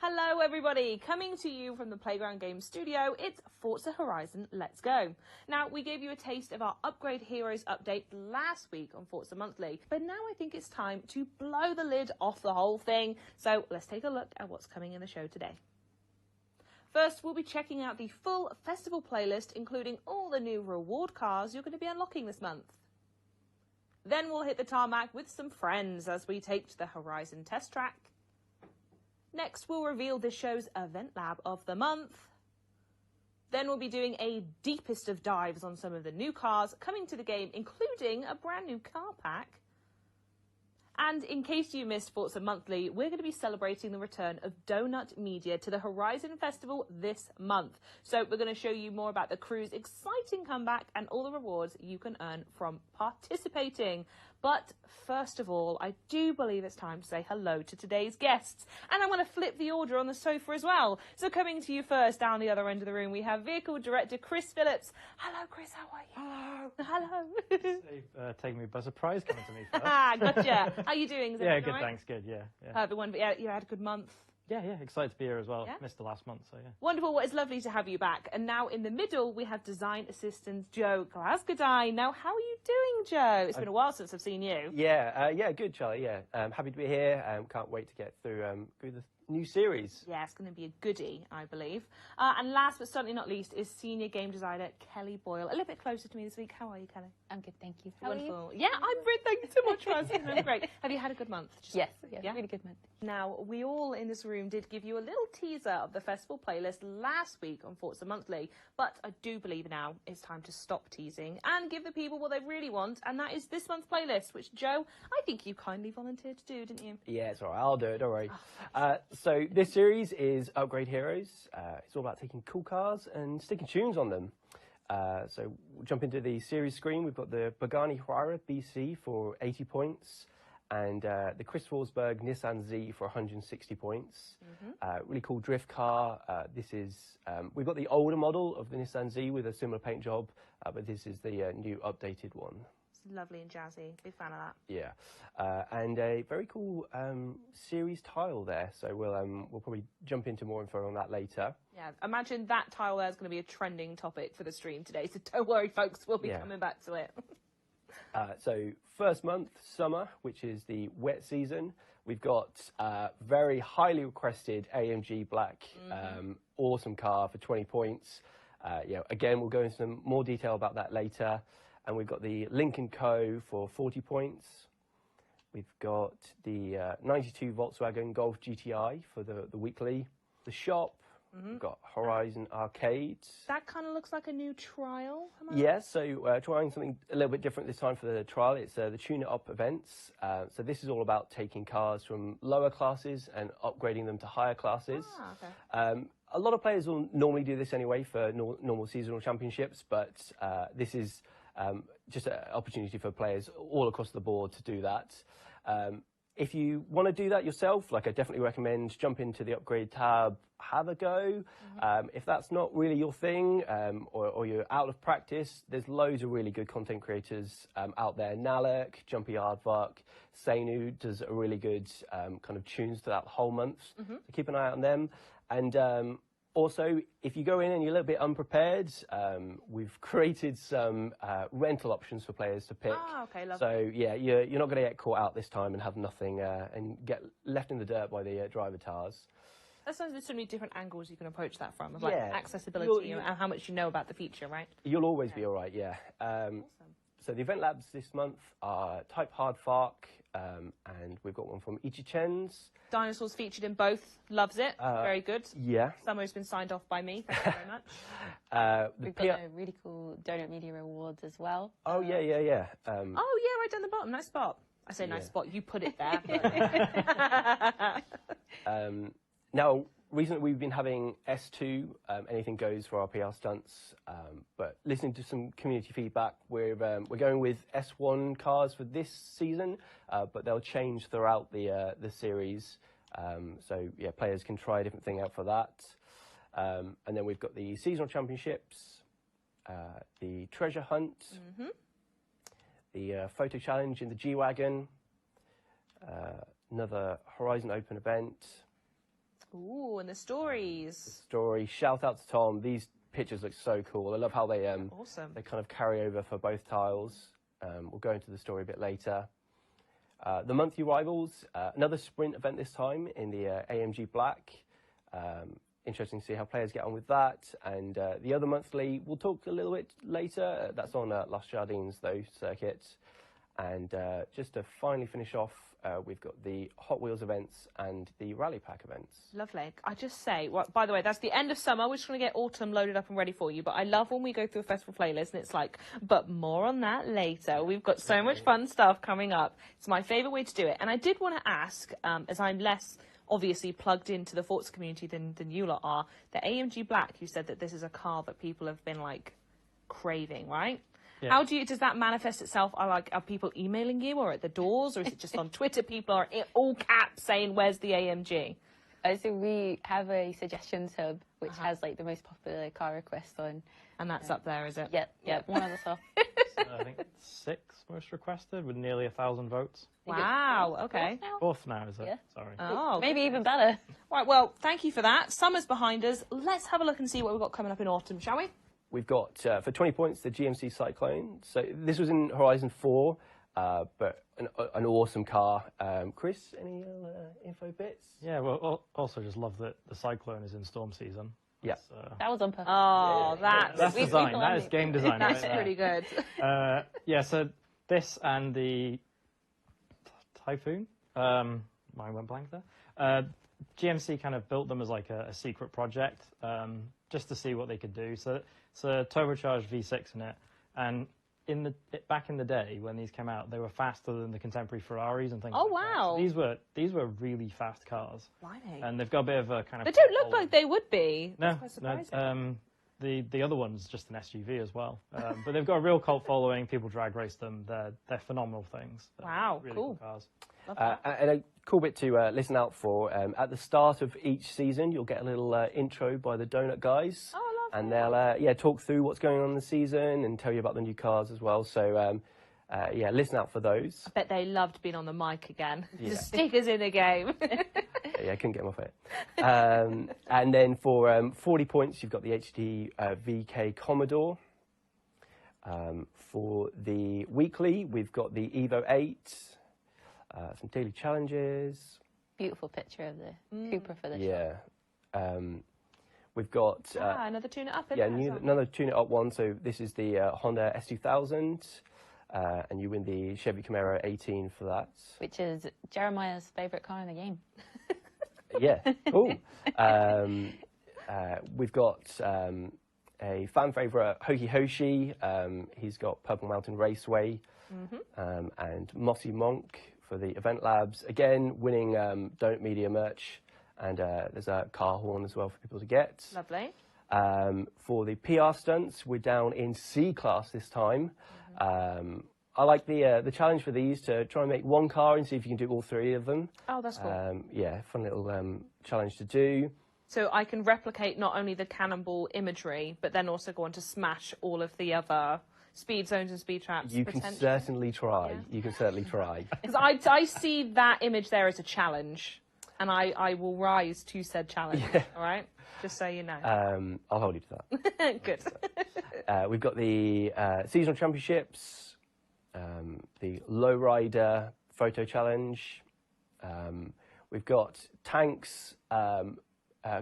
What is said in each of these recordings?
Hello everybody, coming to you from the Playground Games studio, it's Forza Horizon Let's Go. Now, we gave you a taste of our Upgrade Heroes update last week on Forza Monthly, but now I think it's time to blow the lid off the whole thing, so let's take a look at what's coming in the show today. First, we'll be checking out the full festival playlist, including all the new reward cars you're going to be unlocking this month. Then we'll hit the tarmac with some friends as we take to the Horizon test track. Next, we'll reveal this show's Event Lab of the month. Then we'll be doing a deepest of dives on some of the new cars coming to the game, including a brand new car pack. And in case you missed Forza Monthly, we're going to be celebrating the return of Donut Media to the Horizon Festival this month. So we're going to show you more about the crew's exciting comeback and all the rewards you can earn from participating. But first of all, I do believe it's time to say hello to today's guests. And I'm going to flip the order on the sofa as well. So coming to you first, down the other end of the room, we have Vehicle Director Chris Phillips. Hello, Chris, how are you? Hello. Hello. They've taken me by surprise coming to me first. Gotcha. How are you doing? Is yeah, good, right? Thanks, good, yeah. Everyone, you had a good month? Yeah, excited to be here as well. Yeah? Missed the last month, so yeah. Wonderful. Well, it's lovely to have you back. And now in the middle, we have design assistant Joe Glasgow. Now, how are you doing, Joe? It's been a while since I've seen you. Yeah, good, Charlie, yeah. Happy to be here. Can't wait to get through the new series. Yeah, it's going to be a goodie, I believe. And last but certainly not least is senior game designer Kelly Boyle. A little bit closer to me this week. How are you, Kelly? I'm good, thank you. How Wonderful. are you? Yeah, I'm great. Thank you so much for asking. I'm great. Have you had a good month? Yes, really good month. Now, we all in this room did give you a little teaser of the festival playlist last week on Forza Monthly, but I do believe now it's time to stop teasing and give the people what they really want, and that is this month's playlist, which, Joe, I think you kindly volunteered to do, didn't you? Yeah, it's all right. I'll do it, don't worry. So this series is Upgrade Heroes. It's all about taking cool cars and sticking tunes on them. So we'll jump into the series screen. We've got the AMG BC for 80 points and the Chris Forsberg Nissan Z for 160 points. Really cool drift car. This is, we've got the older model of the Nissan Z with a similar paint job, but this is the new updated one. It's lovely and jazzy. Big fan of that. Yeah, and a very cool series tile there. So we'll probably jump into more info on that later. Yeah, imagine that tile there is going to be a trending topic for the stream today. So don't worry, folks. We'll be coming back to it. So first month, summer, which is the wet season. We've got very highly requested AMG Black, awesome car for 20 points. Again, we'll go into some more detail about that later. And we've got the Lincoln Co. for 40 points. We've got the 92 Volkswagen Golf GTI for the weekly. The shop, we've got Horizon Arcades. That kind of looks like a new trial. Yes, so trying something a little bit different this time for the trial. It's the Tune It Up events. So this is all about taking cars from lower classes and upgrading them to higher classes. Okay. A lot of players will normally do this anyway for normal seasonal championships, but this is just an opportunity for players all across the board to do that. If you want to do that yourself, like I definitely recommend jump into the upgrade tab, have a go. If that's not really your thing or you're out of practice, there's loads of really good content creators out there. Nalek, Jumpy Aardvark, Seinu does a really good kind of tunes to that whole month. So keep an eye out on them. And also, if you go in and you're a little bit unprepared, we've created some rental options for players to pick. Okay, lovely. So, yeah, you're not going to get caught out this time and have nothing and get left in the dirt by the driver tars. That sounds there's so many different angles you can approach that from, of like accessibility and how much you know about the feature, right? You'll always be all right, yeah. Awesome. So the event labs this month are Type Hard Fark, and we've got one from Ichichen's. Dinosaurs featured in both. Loves it. Very good. Yeah. Summer's been signed off by me. Thank you very much. We've got a really cool Donut Media rewards as well. Oh, yeah. Oh, yeah, right down the bottom. Nice spot. I say nice spot. You put it there. Now, recently we've been having S2, anything goes for our PR stunts, but listening to some community feedback, we're going with S1 cars for this season, but they'll change throughout the series. So yeah, players can try a different thing out for that. And then we've got the seasonal championships, the treasure hunt, the photo challenge in the G-Wagon, another Horizon Open event. Ooh, and the stories. Story. Shout out to Tom. These pictures look so cool. I love how they Awesome. they kind of carry over for both tiles. We'll go into the story a bit later. The monthly rivals, another sprint event this time in the AMG Black. Interesting to see how players get on with that. And the other monthly, we'll talk a little bit later. That's on Las Jardines, though, circuit. And just to finally finish off, we've got the Hot Wheels events and the Rally Pack events. Lovely. I just say, well, by the way, that's the end of summer. We're just going to get autumn loaded up and ready for you. But I love when we go through a festival playlist and it's like, but more on that later. We've got so much fun stuff coming up. It's my favourite way to do it. And I did want to ask, as I'm less obviously plugged into the Forza community than you lot are, the AMG Black, you said that this is a car that people have been like craving, right? Yeah. How does that manifest itself? Are people emailing you or at the doors, or is it just on Twitter? People are in all caps saying, "Where's the AMG?" So we have a suggestions hub which has like the most popular car requests on, And that's up there, is it? Yep, one of the top. I think 6 most requested with nearly 1,000 votes. Wow. Okay. Fourth now, is it? Yeah. Sorry. Oh, Maybe even better. right. Well, thank you for that. Summer's behind us. Let's have a look and see what we've got coming up in autumn, shall we? We've got, for 20 points, the GMC Cyclone. So this was in Horizon 4, but an awesome car. Chris, any info bits? Yeah, well, also just love that the Cyclone is in storm season. Yeah. That was on purpose. Oh, That's we design. planned That is it. game design. that's right pretty good. there. Yeah, so this and the Typhoon, mine went blank there. GMC kind of built them as like a secret project, just to see what they could do. So it's a turbocharged V6 in it, and back in the day when these came out, they were faster than the contemporary Ferraris and things. Oh, like that. wow. So these were really fast cars, Blimey. and they've got a bit of a kind of. They don't look like they would be. No, That's quite surprising. the other one's just an SUV as well, but they've got a real cult following. People drag race them. They're phenomenal things. They're Wow, really cool. cars. And a cool bit to listen out for, at the start of each season, you'll get a little intro by the Donut guys. Oh, I love and that. they'll talk through what's going on in the season and tell you about the new cars as well. So listen out for those. I bet they loved being on the mic again. Yeah. Just stick us in the game. Yeah, I couldn't get them off it. And then for 40 points, you've got the HD VK Commodore. For the weekly, we've got the Evo 8, some daily challenges. Beautiful picture of the Cooper for this. Yeah. We've got Another tune it up. another tune it up one. So this is the Honda S2000, and you win the Chevy Camaro 18 for that. Which is Jeremiah's favourite car in the game. Yeah, cool. We've got a fan favourite, Hoki Hoshi. He's got Purple Mountain Raceway, and Mossy Monk for the Event Labs. Again, winning Donut Media merch. And there's a car horn as well for people to get. Lovely. For the PR stunts, we're down in C class this time. I like the challenge for these to try and make one car and see if you can do all 3 of them. Oh, that's cool. Yeah, fun little challenge to do. So I can replicate not only the cannonball imagery, but then also go on to smash all of the other speed zones and speed traps. You can certainly try. Yeah. You can certainly try. Because I see that image there as a challenge. And I will rise to said challenge, all right? Just so you know. I'll hold you to that. Good. We've got the seasonal championships, the lowrider photo challenge. We've got Tank's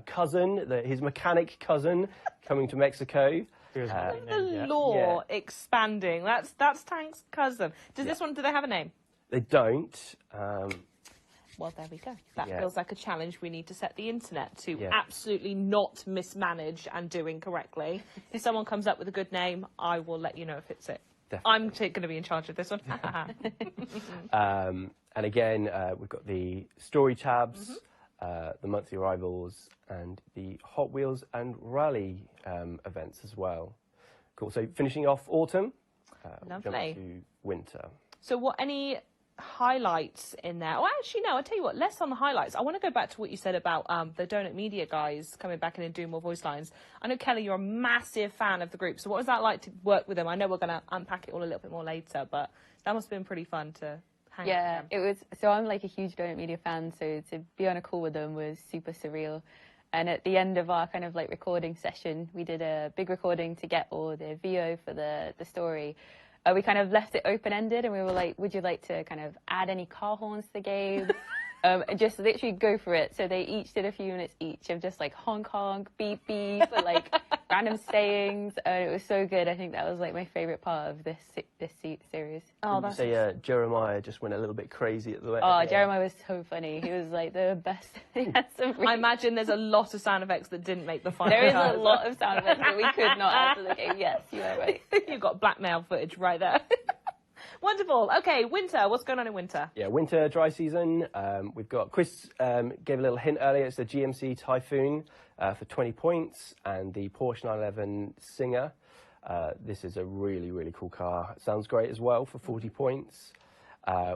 cousin, his mechanic cousin, coming to Mexico. The lore expanding. That's Tank's cousin. Do they have a name? They don't. Well, there we go. That feels like a challenge we need to set the internet to absolutely not mismanage and do incorrectly. If someone comes up with a good name, I will let you know if it's it. Definitely. I'm going to be in charge of this one. And again, we've got the story tabs, the monthly arrivals, and the Hot Wheels and Rally events as well. Cool. So finishing off autumn, Lovely. jump to winter. So any highlights in there? Oh, actually, no, I'll tell you what, less on the highlights. I want to go back to what you said about the Donut Media guys coming back in and doing more voice lines. I know, Kelly, you're a massive fan of the group, so what was that like to work with them? I know we're going to unpack it all a little bit more later, but that must have been pretty fun to hang Yeah, with them. it was. So I'm like a huge Donut Media fan, so to be on a call with them was super surreal. And at the end of our kind of like recording session, we did a big recording to get all the VO for the story. We kind of left it open-ended, and we were like, would you like to kind of add any car horns to the game? And just literally go for it. So they each did a few minutes each of just like honk honk, beep beep, or like random sayings. And it was so good. I think that was like my favorite part of this series. Oh, Did you say Jeremiah just went a little bit crazy at the end? Oh, Jeremiah was so funny. He was like the best. He had some I imagine there's a lot of sound effects that didn't make the final. There is cut. a lot of sound effects that we could not add to the game. Yes, you are right. You've got blackmail footage right there. Wonderful. Okay, winter. What's going on in winter? Yeah, winter, dry season. We've got, Chris gave a little hint earlier, it's the GMC Typhoon for 20 points and the Porsche 911 Singer. This is a really, really cool car. It sounds great as well for 40 points.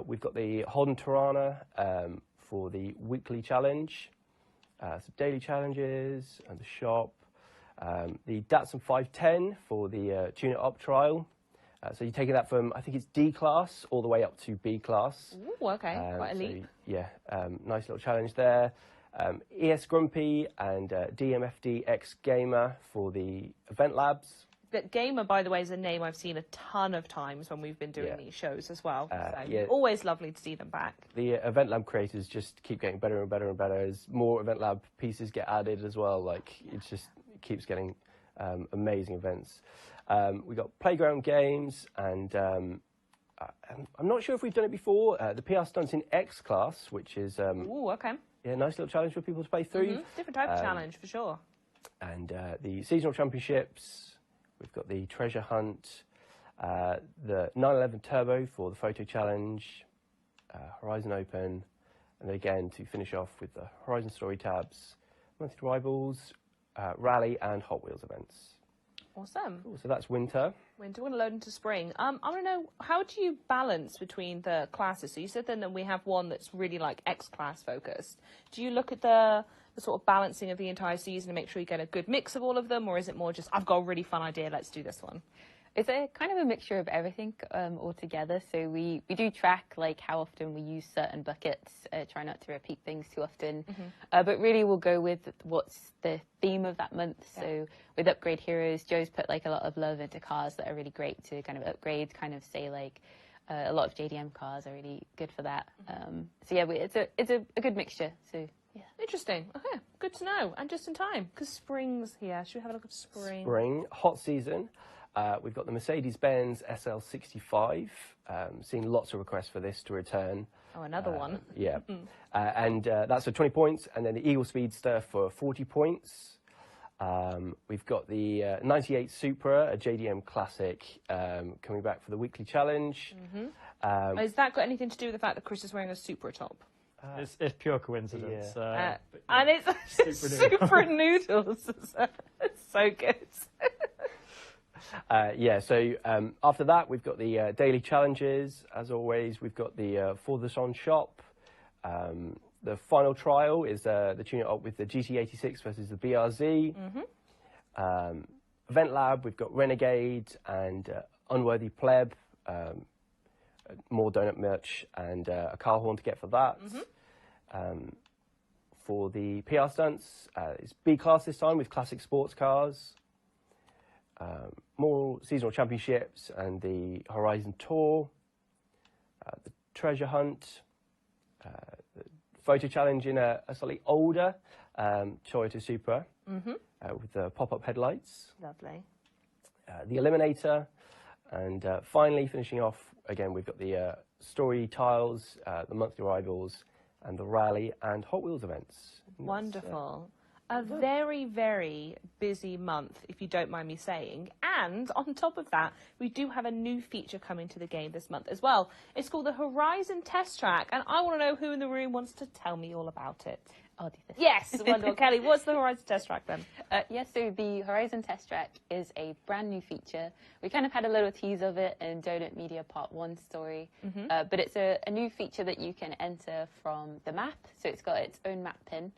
We've got the Holden Tirana for the weekly challenge, some daily challenges and the shop. The Datsun 510 for the Tune It Up trial. So you're taking that from, I think it's D class all the way up to B class. Ooh, okay, quite a leap. So, yeah, nice little challenge there. ES Grumpy and DMFD X Gamer for the Event Labs. That Gamer, by the way, is a name I've seen a ton of times when we've been doing these shows as well. So yeah. always lovely to see them back. The Event Lab creators just keep getting better and better and better as more Event Lab pieces get added as well. Like, it keeps getting amazing events. We've got Playground Games, and I'm not sure if we've done it before, the PR Stunts in X class, which is Ooh, okay. yeah, nice little challenge for people to play through. Different type of challenge, for sure. And the Seasonal Championships, we've got the Treasure Hunt, the 911 Turbo for the Photo Challenge, Horizon Open, and then again to finish off with the Horizon Story tabs, Monthly Rivals, Rally and Hot Wheels events. Awesome. Cool, so that's winter. Winter, we're going to load into spring. I want to know, how do you balance between the classes? So you said then that we have one that's really like X-class focused. Do you look at the sort of balancing of the entire season and make sure you get a good mix of all of them? Or is it more just, I've got a really fun idea, let's do this one? It's a kind of a mixture of everything all together. So we do track like how often we use certain buckets, try not to repeat things too often. But really we'll go with what's the theme of that month. Yeah. So with Upgrade Heroes, Joe's put like a lot of love into cars that are really great to kind of upgrade, kind of say like a lot of JDM cars are really good for that. So yeah, it's a good mixture. So yeah. Interesting. Okay, good to know. And just in time, because spring's here. Should we have a look at spring? Spring, hot season. We've got the Mercedes-Benz SL65. Seeing lots of requests for this to return. Oh, another one. Yeah. And that's for 20 points. And then the Eagle Speedster for 40 points. We've got the 98 Supra, a JDM classic, coming back for the weekly challenge. Has that got anything to do with the fact that Chris is wearing a Supra top? It's pure coincidence. Yeah. And it's Supra Noodles. It's so good. Yeah, so after that, we've got the daily challenges. As always, we've got the For the Son shop. The final trial is the Tune It Up with the GT86 versus the BRZ. Event Lab, we've got Renegade and Unworthy Pleb. More donut merch and a car horn to get for that. For the PR Stunts, it's B class this time with classic sports cars. More seasonal championships and the Horizon Tour, the Treasure Hunt, the photo challenge in a slightly older Toyota Supra with the pop-up headlights. Lovely. The Eliminator, and finally finishing off, again, we've got the story tiles, the monthly rivals, and the rally and Hot Wheels events. Wonderful. A very, very busy month, if you don't mind me saying. And on top of that, we do have a new feature coming to the game this month as well. It's called the Horizon Test Track, and I want to know who in the room wants to tell me all about it. I'll do this. Yes, wonderful. Kelly, what's the Horizon Test Track then? Yes, so the Horizon Test Track is a brand new feature. We kind of had a little tease of it in Donut Media Part 1 story, but it's a new feature that you can enter from the map. So it's got its own map pin,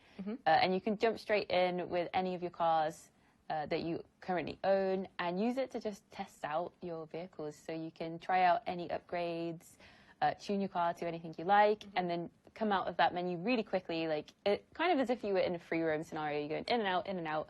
and you can jump straight in with any of your cars that you currently own and use it to just test out your vehicles. So you can try out any upgrades, tune your car to anything you like, and then come out of that menu really quickly, like it kind of as if you were in a free roam scenario. You're going in and out, in and out.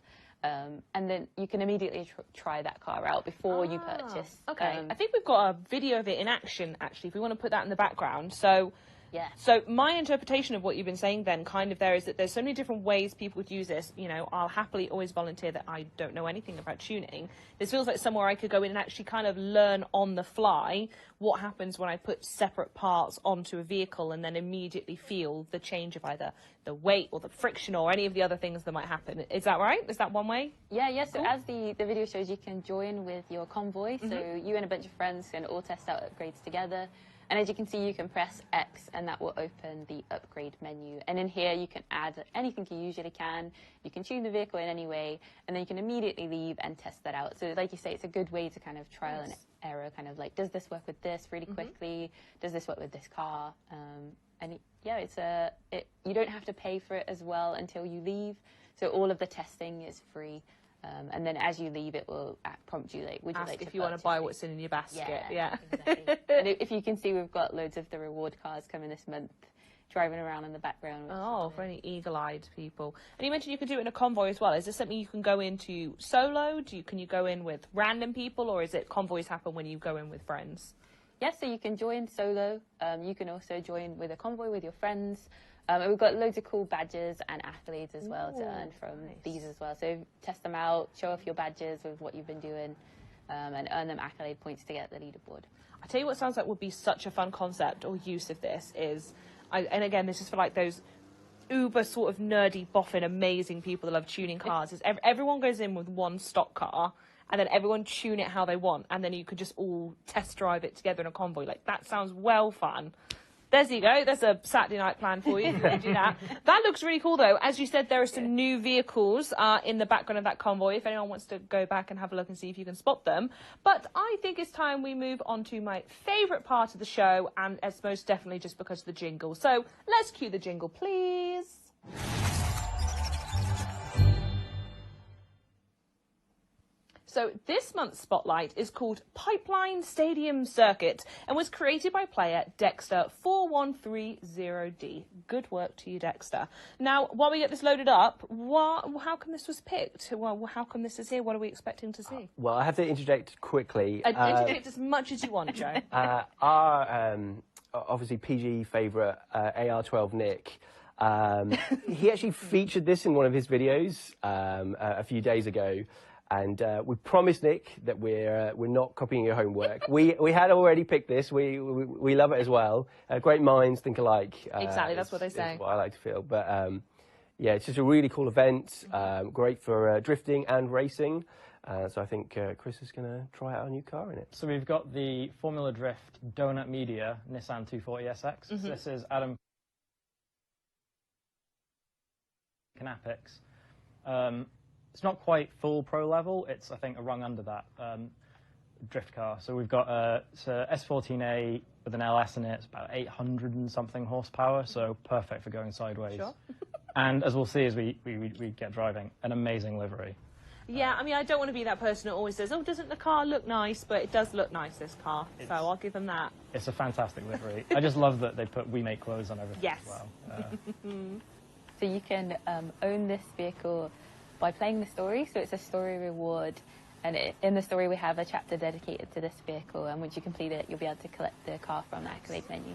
And then you can immediately try that car out before you purchase. Okay, I think we've got a video of it in action, actually, if we want to put that in the background. So, yeah. So my interpretation of what you've been saying then kind of there is that there's so many different ways people would use this. You know, I'll happily always volunteer that I don't know anything about tuning. This feels like somewhere I could go in and actually kind of learn on the fly what happens when I put separate parts onto a vehicle and then immediately feel the change of either the weight or the friction or any of the other things that might happen. Is that right? Is that one way? Yeah, yeah. So as the video shows, you can join with your convoy. So you and a bunch of friends can all test out upgrades together. And as you can see, you can press X and that will open the upgrade menu. And in here, you can add anything you usually can. You can tune the vehicle in any way, and then you can immediately leave and test that out. So like you say, it's a good way to kind of trial and error, kind of like, does this work with this really quickly? Does this work with this car? And yeah, you don't have to pay for it as well until you leave. So all of the testing is free. And then as you leave, it will prompt you, like, would you like to if you want to buy what's in your basket. Yeah. Exactly. And if you can see, we've got loads of the reward cars coming this month, driving around in the background. Oh, for any eagle-eyed people. And you mentioned you can do it in a convoy as well. Is this something you can go into solo? Can you go in with random people, or is it convoys happen when you go in with friends? Yes, so you can join solo. You can also join with a convoy with your friends. And we've got loads of cool badges and accolades as well to earn from these as well. So test them out, show off your badges with what you've been doing, and earn them accolade points to get the leaderboard. I tell you what sounds like would be such a fun concept or use of this is, and again, this is for like those uber sort of nerdy, boffin, amazing people that love tuning cars, is everyone goes in with one stock car, and then everyone tune it how they want, and then you could just all test drive it together in a convoy. Like, that sounds well fun. There you go. There's a Saturday night plan for you. You can do that. That looks really cool, though. As you said, there are some new vehicles in the background of that convoy, if anyone wants to go back and have a look and see if you can spot them. But I think it's time we move on to my favourite part of the show, and it's most definitely just because of the jingle. So let's cue the jingle, please. So this month's spotlight is called Pipeline Stadium Circuit and was created by player Dexter4130D. Good work to you, Dexter. Now, while we get this loaded up, how come this was picked? Well, how come this is here? What are we expecting to see? Well, I have to interject quickly. Interject as much as you want, Joe. Our obviously PG favourite AR12 Nick. He actually featured this in one of his videos a few days ago. And we promised Nick that we're not copying your homework. we had already picked this. We love it as well. Great minds think alike. Exactly, that's what they say. That's what I like to feel. But yeah, it's just a really cool event. Great for drifting and racing. So I think Chris is going to try out a new car in it. So we've got the Formula Drift Donut Media Nissan 240SX. This is Adam Canapix. It's not quite full pro level. It's, I think, a rung under that drift car. So we've got it's a S14A with an LS in it. It's about 800 and something horsepower, so perfect for going sideways. Sure. And as we'll see as we get driving, an amazing livery. Yeah, I mean, I don't want to be that person who always says, oh, doesn't the car look nice? But it does look nice, this car, so I'll give them that. It's a fantastic livery. I just love that they put We Make Clothes on everything as well. So you can own this vehicle by playing the story, so it's a story reward, and in the story we have a chapter dedicated to this vehicle, and once you complete it, you'll be able to collect the car from the accolade menu.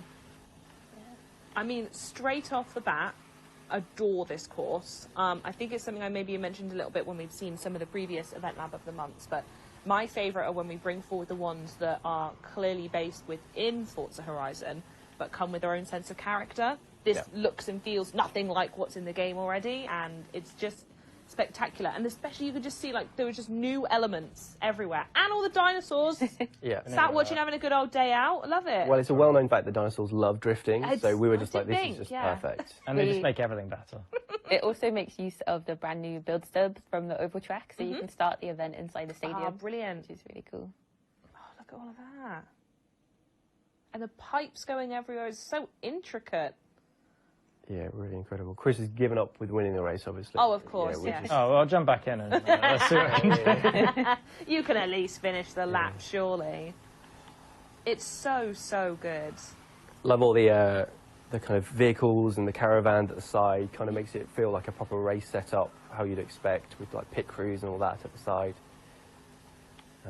I mean, straight off the bat, adore this course. I think it's something I maybe mentioned a little bit when we've seen some of the previous Event Lab of the months, but my favourite are when we bring forward the ones that are clearly based within Forza Horizon, but come with their own sense of character. This looks and feels nothing like what's in the game already, and it's just spectacular. And especially you could just see, like, there were just new elements everywhere, and all the dinosaurs. Yeah, sat watching, having a good old day out. I love it. Well, it's a well-known fact that dinosaurs love drifting, so we were just like, this is just perfect. And they just make everything better. It also makes use of the brand new build stub from the oval track, so you can start the event inside the stadium. Oh, brilliant. Which is really cool. Oh, look at all of that. And the pipes going everywhere is so intricate. Yeah, really incredible. Chris has given up with winning the race, obviously. Oh, of course, yeah. Oh, well, I'll jump back in and let's see what I can do. You can at least finish the lap, surely. It's so, so good. Love all the kind of vehicles and the caravan at the side. Kind of makes it feel like a proper race setup, how you'd expect, with like pit crews and all that at the side.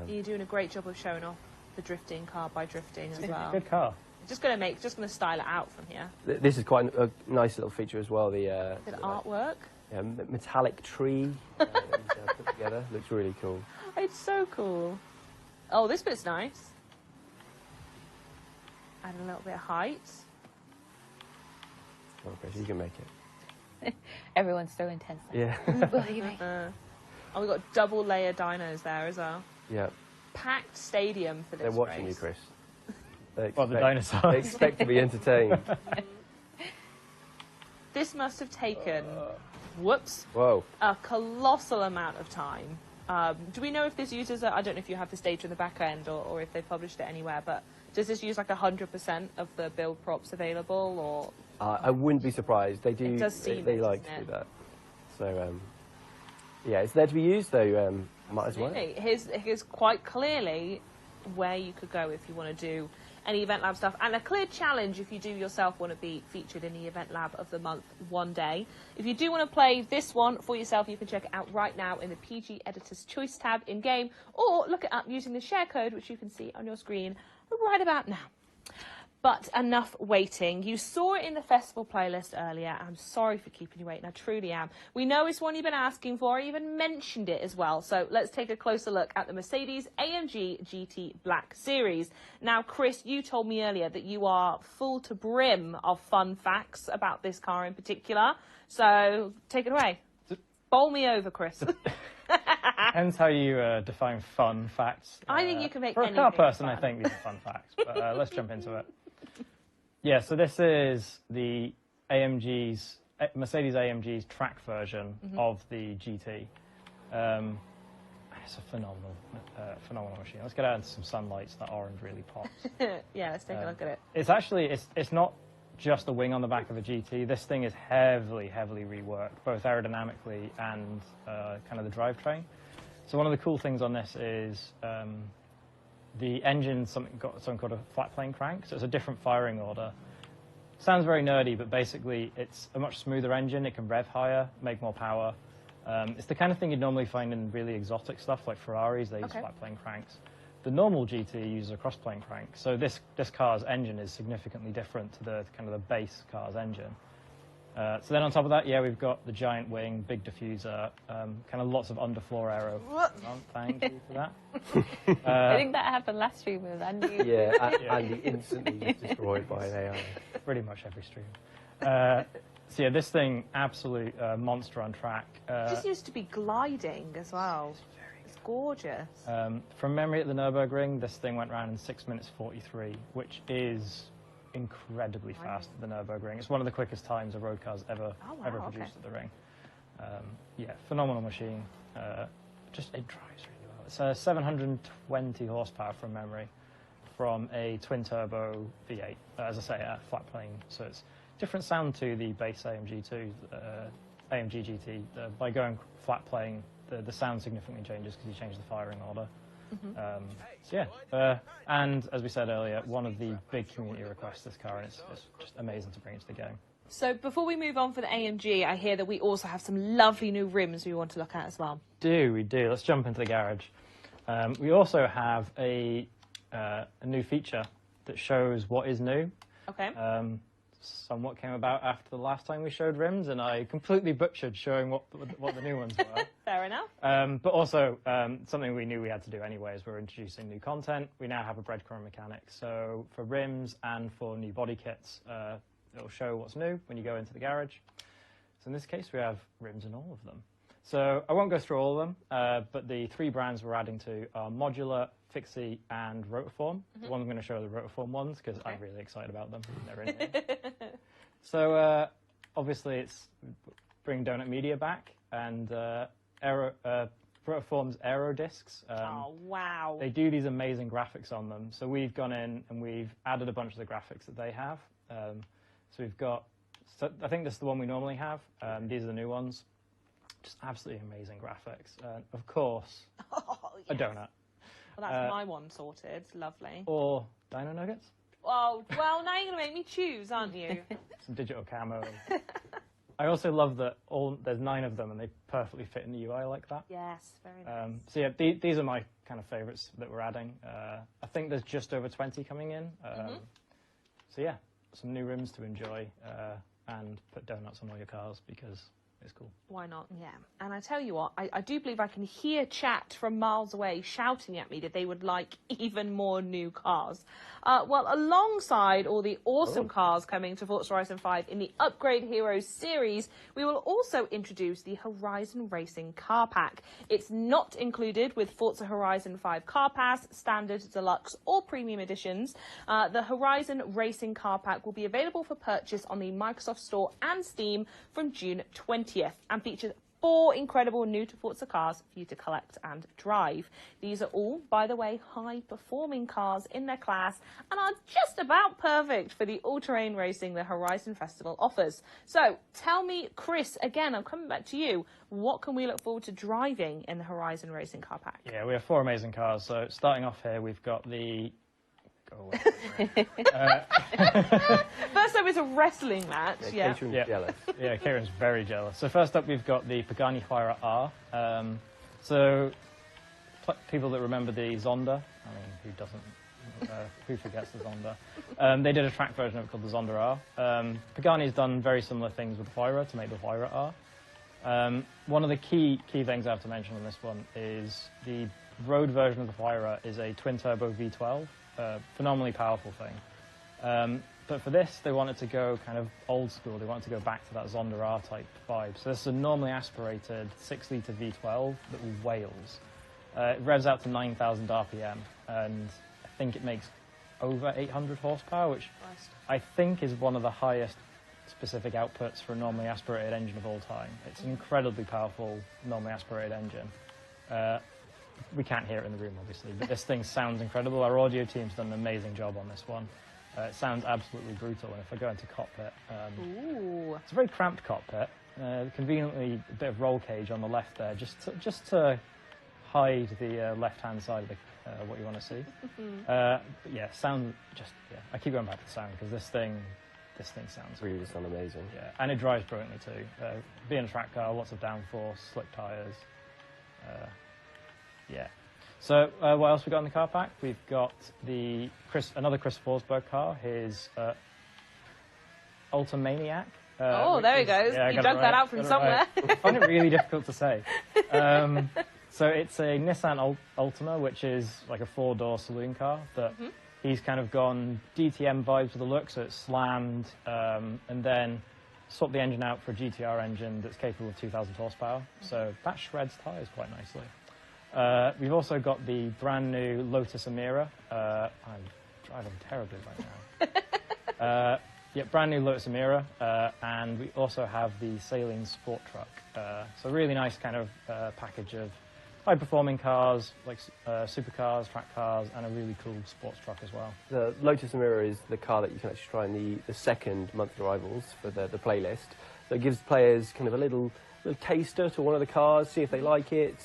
You're doing a great job of showing off the drifting car by drifting as well. Good car. Just gonna style it out from here. This is quite a nice little feature as well. The artwork. Yeah, metallic tree that he's put together. Looks really cool. It's so cool. Oh, this bit's nice. Add a little bit of height. Oh, Chris, you can make it. Everyone's so intense. Yeah. Oh, we've got double layer dynos there as well. Yeah. Packed stadium for this They're watching race. you, Chris. They Well, the dinosaurs. They expect to be entertained. This must have taken, whoops, Whoa. a colossal amount of time. Do we know if this uses, I don't know if you have this data in the back end or if they published it anywhere, but does this use like 100% of the build props available, or? I wouldn't be surprised. They do. It does seem they it, like doesn't to it? do that. So, yeah, it's there to be used, though. Might as well. Here's quite clearly where you could go if you want to do any Event Lab stuff, and a clear challenge if you do yourself want to be featured in the Event Lab of the month one day. If you do want to play this one for yourself, you can check it out right now in the PG Editor's Choice tab in-game, or look it up using the share code, which you can see on your screen right about now. But enough waiting. You saw it in the festival playlist earlier. I'm sorry for keeping you waiting. I truly am. We know it's one you've been asking for. I even mentioned it as well. So let's take a closer look at the Mercedes AMG GT Black Series. Now, Chris, you told me earlier that you are full to brim of fun facts about this car in particular. So take it away. Bowl me over, Chris. Depends how you define fun facts. I think you can make for a anything car person, fun. I think these are fun facts. But let's jump into it. Yeah, so this is the Mercedes AMG's track version of the GT. It's a phenomenal machine. Let's get out into some sunlight so that orange really pops. Yeah, let's take a look at it. It's actually, it's not just the wing on the back of a GT. This thing is heavily reworked, both aerodynamically and kind of the drivetrain. So one of the cool things on this is the engine got something called a flat plane crank, so it's a different firing order. Sounds very nerdy, but basically it's a much smoother engine. It can rev higher, make more power. It's the kind of thing you'd normally find in really exotic stuff like Ferraris. They use flat plane cranks. The normal GT uses a cross plane crank, so this car's engine is significantly different to the kind of the base car's engine. So then on top of that, yeah, we've got the giant wing, big diffuser, kind of lots of underfloor aero. Thank you for that. I think that happened last stream with Andy. Yeah, Andy instantly destroyed by an AI. Pretty much every stream. So yeah, this thing, absolute monster on track. It just used to be gliding as well. It's gorgeous. From memory at the Nürburgring, this thing went around in 6 minutes 43, which is incredibly fast at the Nürburgring. It's one of the quickest times a road car's ever produced at the ring. Yeah, phenomenal machine. It drives really well. It's 720 horsepower from memory, from a twin turbo V8. As I say, flat plane, so it's different sound to the base AMG AMG GT. By going flat plane, the sound significantly changes because you change the firing order. So yeah, and as we said earlier, one of the big community requests this car, and it's just amazing to bring into the game. So before we move on for the AMG, I hear that we also have some lovely new rims we want to look at as well. We do. Let's jump into the garage. We also have a new feature that shows what is new. Okay. Somewhat came about after the last time we showed rims, and I completely butchered showing what the new ones were. Fair enough. But also, something we knew we had to do anyway is we're introducing new content. We now have a breadcrumb mechanic. So for rims and for new body kits, it'll show what's new when you go into the garage. So in this case, we have rims in all of them. So I won't go through all of them, but the three brands we're adding to are Modular, Fixie, and Rotiform. The one I'm going to show are the Rotiform ones because I'm really excited about them. They're in here. So obviously it's bringing Donut Media back, and Rotiform's Aero discs. Oh, wow. They do these amazing graphics on them. So we've gone in and we've added a bunch of the graphics that they have. So we've got, I think this is the one we normally have. These are the new ones. Just absolutely amazing graphics. Of course, a donut. Well, that's my one sorted. Lovely. Or Dino Nuggets. Oh, well, now you're going to make me choose, aren't you? Some digital camo. I also love that there's 9 of them and they perfectly fit in the UI like that. Yes, very nice. So yeah, these are my kind of favourites that we're adding. I think there's just over 20 coming in. So yeah, some new rims to enjoy and put donuts on all your cars because it's cool. Why not? Yeah. And I tell you what, I do believe I can hear chat from miles away shouting at me that they would like even more new cars. Well, alongside all the awesome cars coming to Forza Horizon 5 in the Upgrade Heroes series, we will also introduce the Horizon Racing Car Pack. It's not included with Forza Horizon 5 Car Pass, Standard, Deluxe or Premium Editions. The Horizon Racing Car Pack will be available for purchase on the Microsoft Store and Steam from June 20th and features 4 incredible new to Forza cars for you to collect and drive. These are all, by the way, high-performing cars in their class and are just about perfect for the all-terrain racing the Horizon Festival offers. So, tell me, Chris, again, I'm coming back to you, what can we look forward to driving in the Horizon Racing Car Pack? Yeah, we have 4 amazing cars. So, starting off here, we've got the... First up is a wrestling match. Yeah. Caitlin's jealous. Yeah, Kieran's very jealous. So first up, we've got the AMG Huayra R. So people that remember the Zonda, I mean, who doesn't? Who forgets the Zonda? They did a track version of it called the Zonda R. Pagani's done very similar things with the Huayra to make the Huayra R. One of the key things I have to mention on this one is the road version of the Huayra is a twin-turbo V12. Phenomenally powerful thing. But for this, they wanted to go kind of old school. They wanted to go back to that Zonda R type vibe. So this is a normally aspirated 6-litre V12 that wails. It revs out to 9,000 RPM, and I think it makes over 800 horsepower, which I think is one of the highest specific outputs for a normally aspirated engine of all time. It's an incredibly powerful normally aspirated engine. We can't hear it in the room, obviously, but this thing sounds incredible. Our audio team's done an amazing job on this one. It sounds absolutely brutal, and if I go into cockpit, it's a very cramped cockpit. Conveniently, a bit of roll cage on the left there, just to hide the left-hand side of the, what you want to see. But yeah, sound I keep going back to sound because this thing sounds Really sound amazing. Yeah, and it drives brilliantly too. Being a track car, lots of downforce, slick tyres. Yeah. So what else we got in the car pack? We've got another Chris Forsberg car, his Ultimaniac. There he goes. Yeah, you dug that out from somewhere. I find it really difficult to say. So it's a Nissan Altima, which is like a 4-door saloon car that he's kind of gone DTM vibes with the look, so it's slammed, and then swapped the engine out for a GTR engine that's capable of 2,000 horsepower. So that shreds tyres quite nicely. We've also got the brand new Lotus Emira. I'm driving terribly right now. Yeah, brand new Lotus Emira, and we also have the Saline Sport Truck. So really nice kind of package of high-performing cars, like supercars, track cars, and a really cool sports truck as well. The Lotus Emira is the car that you can actually try in the second monthly arrivals for the playlist. So it gives players kind of a little taster to one of the cars, see if they like it,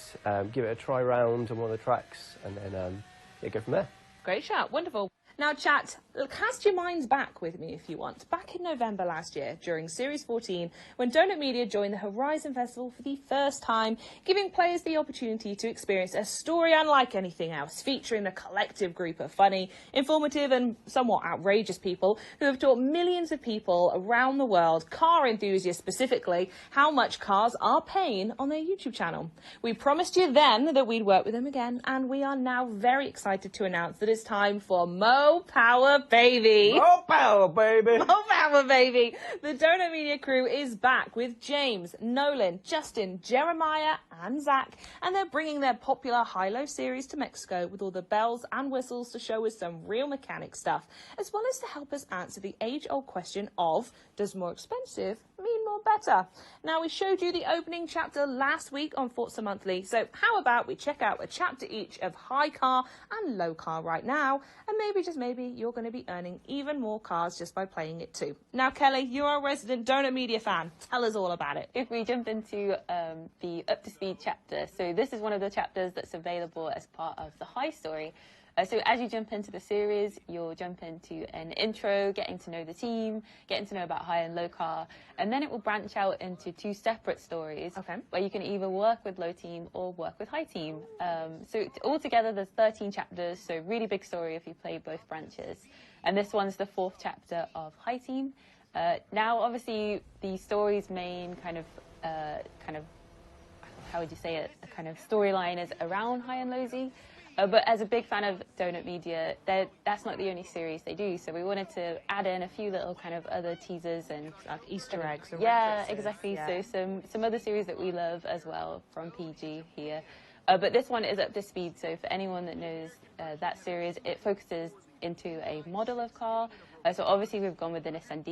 give it a try round on one of the tracks, and then go from there. Great shout, wonderful. Now, chat, cast your minds back with me if you want. Back in November last year, during Series 14, when Donut Media joined the Horizon Festival for the first time, giving players the opportunity to experience a story unlike anything else, featuring a collective group of funny, informative and somewhat outrageous people who have taught millions of people around the world, car enthusiasts specifically, how much cars are paying on their YouTube channel. We promised you then that we'd work with them again, and we are now very excited to announce that it's time for Mo Power Baby. More power, baby. More power, baby. The Donut Media crew is back with James, Nolan, Justin, Jeremiah and Zach, and they're bringing their popular high-low series to Mexico with all the bells and whistles to show us some real mechanic stuff, as well as to help us answer the age-old question of, does more expensive mean more better? Now, we showed you the opening chapter last week on Forza Monthly, so how about we check out a chapter each of high car and low car right now, and maybe, just maybe, you're going to be earning even more cars just by playing it too. Now, Kelly, you're a resident Donut Media fan. Tell us all about it. If we jump into the Up to Speed chapter, so this is one of the chapters that's available as part of the High story. So as you jump into the series, you'll jump into an intro, getting to know the team, getting to know about high and low car, and then it will branch out into 2 separate stories where you can either work with low team or work with high team. So altogether there's 13 chapters, so really big story if you play both branches. And this one's the 4th chapter of high team. Now obviously the story's main kind of how would you say it, a kind of storyline is around high and low Z. But as a big fan of Donut Media, that's not the only series they do. So we wanted to add in a few little kind of other teasers and like Easter eggs. And yeah, references. exactly. Yeah. So some other series that we love as well from PG here. But this one is up to speed. So for anyone that knows that series, it focuses into a model of car. So obviously we've gone with the Nissan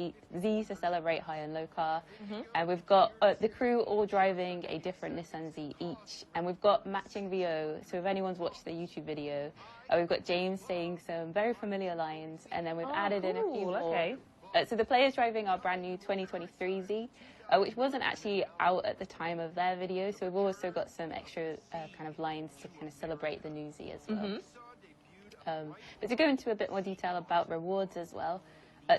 Z to celebrate high and low car. And we've got the crew all driving a different Nissan Z each. And we've got matching VO. So if anyone's watched the YouTube video, we've got James saying some very familiar lines. And then we've added in a few more. Okay. So the players driving our brand new 2023 Z, which wasn't actually out at the time of their video. So we've also got some extra kind of lines to kind of celebrate the new Z as well. But to go into a bit more detail about rewards as well.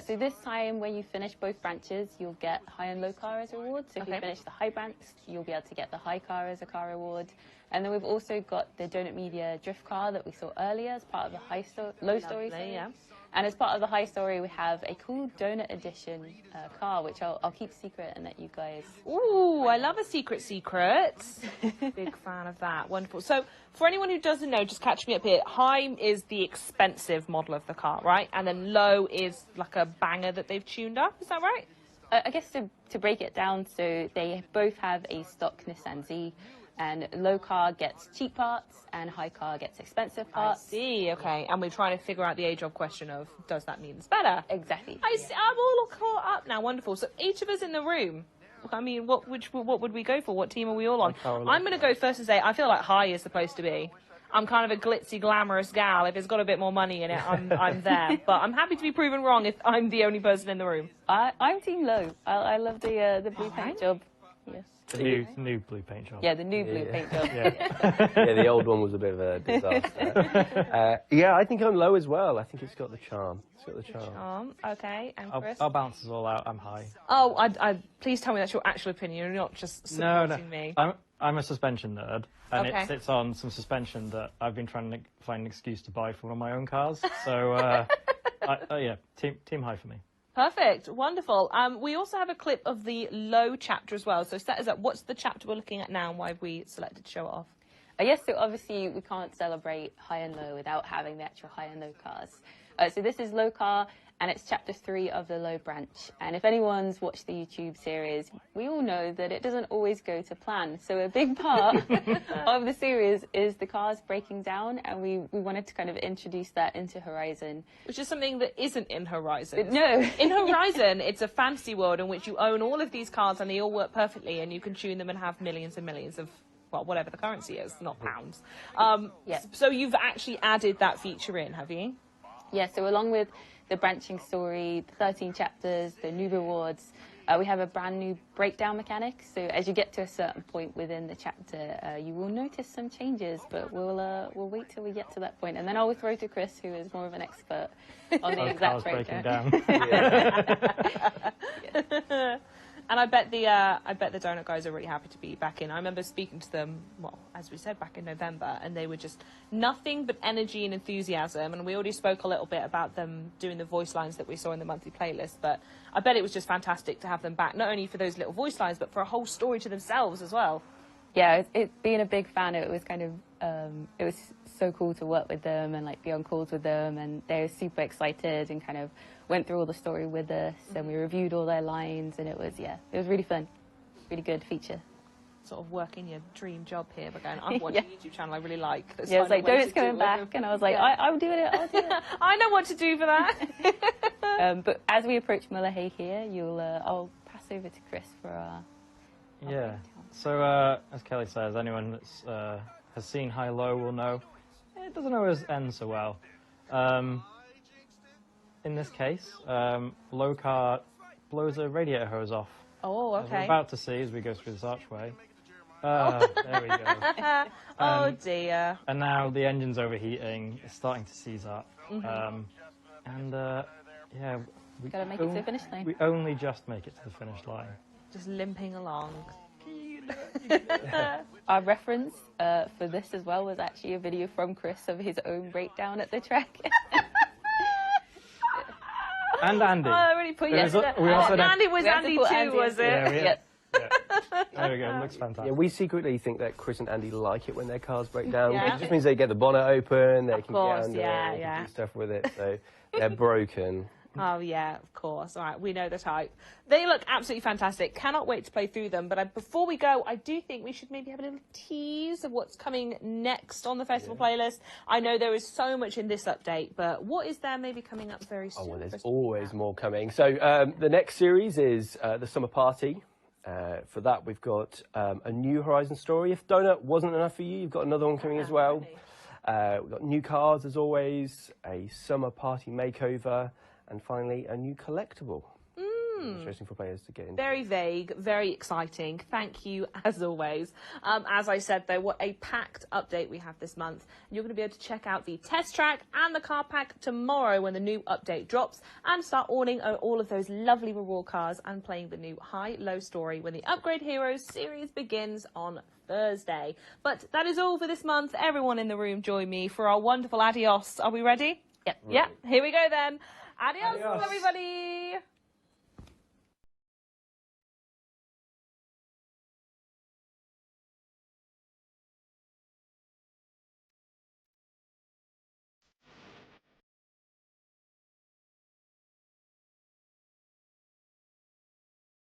So this time when you finish both branches, you'll get high and low car as rewards. So if you finish the high branch, you'll be able to get the high car as a car reward. And then we've also got the Donut Media drift car that we saw earlier as part of the low story series. Yeah. And as part of the high story, we have a cool Donut Edition car, which I'll keep secret and let you guys... Ooh, I love a secret. Big fan of that. Wonderful. So, for anyone who doesn't know, just catch me up here. High is the expensive model of the car, right? And then low is like a banger that they've tuned up. Is that right? I guess to break it down, so they both have a stock Nissan Z. And low car gets cheap parts and high car gets expensive parts. I see, okay. And we're trying to figure out the age-old question of, does that mean it's better? Exactly. I see, I'm all caught up now. Wonderful. So each of us in the room, I mean, what would we go for? What team are we all on? I'm going to go first and say, I feel like high is supposed to be. I'm kind of a glitzy, glamorous gal. If it's got a bit more money in it, I'm there. But I'm happy to be proven wrong if I'm the only person in the room. I'm team low. I love the blue paint job. Yes. The new blue paint job. Yeah, the new blue paint job. Yeah. Yeah, the old one was a bit of a disaster. Yeah, I think I'm low as well. I think it's got the charm. Okay, and Chris? I'll balance us all out. I'm high. Oh, please tell me that's your actual opinion. You're not just supporting me. I'm a suspension nerd, and it sits on some suspension that I've been trying to find an excuse to buy for one of my own cars. So, yeah, team high for me. Perfect. Wonderful. We also have a clip of the low chapter as well. So set us up. What's the chapter we're looking at now and why have we selected to show it off? Yes, so obviously we can't celebrate high and low without having the actual high and low cars. So this is low car and it's chapter 3 of the low branch. And if anyone's watched the YouTube series, we all know that it doesn't always go to plan. So a big part of the series is the cars breaking down, and we wanted to kind of introduce that into Horizon. Which is something that isn't in Horizon. No. In Horizon, it's a fantasy world in which you own all of these cars and they all work perfectly and you can tune them and have millions and millions of, well, whatever the currency is, not pounds. So you've actually added that feature in, have you? Yeah, so along with the branching story, the 13 chapters, the new rewards, we have a brand new breakdown mechanic. So as you get to a certain point within the chapter, you will notice some changes, but we'll wait till we get to that point. And then I'll throw to Chris, who is more of an expert on the exact breakdown. And I bet the Donut guys are really happy to be back in. I remember speaking to them, well, as we said, back in November, and they were just nothing but energy and enthusiasm. And we already spoke a little bit about them doing the voice lines that we saw in the monthly playlist. But I bet it was just fantastic to have them back, not only for those little voice lines, but for a whole story to themselves as well. Yeah, being a big fan, it was kind of, it was so cool to work with them and like be on calls with them, and they were super excited and kind of went through all the story with us, and we reviewed all their lines, and it was really fun, really good feature. Sort of working your dream job here, but going, I've watched a YouTube channel I really like. Yeah, it's like, Donut's coming back, and I was like, I'm doing it, I'll do it. I know what to do for that. But as we approach Mullahay here, I'll pass over to Chris for our... Yeah, so as Kelly says, anyone that has seen high-low will know it doesn't always end so well. In this case, low car blows a radiator hose off. Oh, okay. As we're about to see as we go through this archway. There we go. Oh dear. And now the engine's overheating. It's starting to seize up. Yeah, we Gotta make it to the finish line. We only just make it to the finish line. Just limping along. Our reference for this as well was actually a video from Chris of his own breakdown at the track. And Andy. Oh, I really put you Andy was Andy too, was it? Yeah, Yep. There we go. It looks fantastic. Yeah, we secretly think that Chris and Andy like it when their cars break down. Yeah. It just means they get the bonnet open, they can course, get under, yeah, they yeah. can do stuff with it. So they're broken. Oh, yeah, of course. All right, we know the type. They look absolutely fantastic. Cannot wait to play through them. But before we go, I do think we should maybe have a little tease of what's coming next on the festival playlist. I know there is so much in this update, but what is there maybe coming up very soon? Oh, well, there's always more coming. So the next series is the Summer Party. For that, we've got a new Horizon story. If Donut wasn't enough for you, you've got another one coming as well. We've got new cars, as always, a Summer Party makeover, and finally, a new collectible. Interesting for players to get into. Very vague, very exciting. Thank you, as always. As I said, though, what a packed update we have this month. You're going to be able to check out the test track and the car pack tomorrow when the new update drops, and start ordering all of those lovely reward cars and playing the new high-low story when the Upgrade Heroes series begins on Thursday. But that is all for this month. Everyone in the room, join me for our wonderful adios. Are we ready? Yep. Yeah, here we go then. Adios. Adios. Everybody.